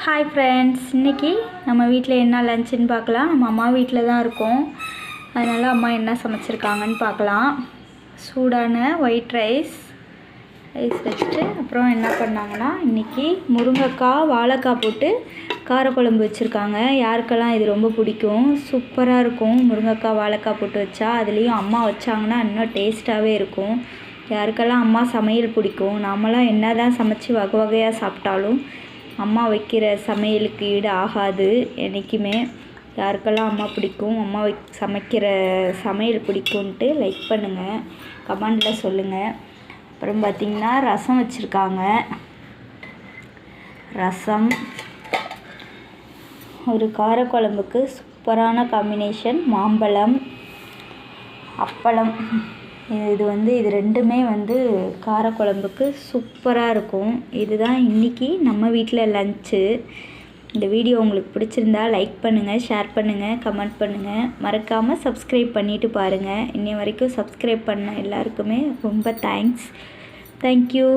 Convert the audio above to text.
Hi friends, இன்றைக்கி நம்ம வீட்டில் என்ன லஞ்சுன்னு பார்க்கலாம். நம்ம அம்மா வீட்டில் தான் இருக்கோம். அதனால் அம்மா என்ன சமைச்சிருக்காங்கன்னு பார்க்கலாம். சூடான ஒயிட் ரைஸ் வச்சுட்டு அப்புறம் என்ன பண்ணாங்கன்னா, இன்றைக்கி முருங்கைக்காய் வாழைக்காய் போட்டு காரக்குழம்பு வச்சுருக்காங்க. யாருக்கெல்லாம் இது ரொம்ப பிடிக்கும், சூப்பராக இருக்கும். முருங்கைக்காய் வாழைக்காய் போட்டு வச்சா அதுலேயும் அம்மா வச்சாங்கன்னா இன்னும் டேஸ்ட்டாகவே இருக்கும். யாருக்கெல்லாம் அம்மா சமையல் பிடிக்கும். நாமெல்லாம் என்ன தான் சமைச்சி வகை வகையாக சாப்பிட்டாலும் அம்மா வைக்கிற சமையலுக்கு ஈடு ஆகாது என்றைக்குமே. யாருக்கெல்லாம் அம்மா பிடிக்கும், அம்மா சமைக்கிற சமையல் பிடிக்கும்ன்ட்டு லைக் பண்ணுங்கள், கமெண்டில் சொல்லுங்கள். அப்புறம் பார்த்திங்கன்னா ரசம் வச்சுருக்காங்க. ரசம் ஒரு காரக்குழம்புக்கு சூப்பரான காம்பினேஷன். மாம்பழம், அப்பளம். இது ரெண்டுமே காரக்குழம்புக்கு சூப்பராக இருக்கும். இதுதான் இன்றைக்கி நம்ம வீட்டில் லன்ச்சு. இந்த வீடியோ உங்களுக்கு பிடிச்சிருந்தா லைக் பண்ணுங்கள், ஷேர் பண்ணுங்கள், கமெண்ட் பண்ணுங்கள். மறக்காமல் சப்ஸ்கிரைப் பண்ணிவிட்டு பாருங்கள். இன்னை வரைக்கும் சப்ஸ்கிரைப் பண்ண எல்லாருக்குமே ரொம்ப தேங்க்ஸ். தேங்க்யூ.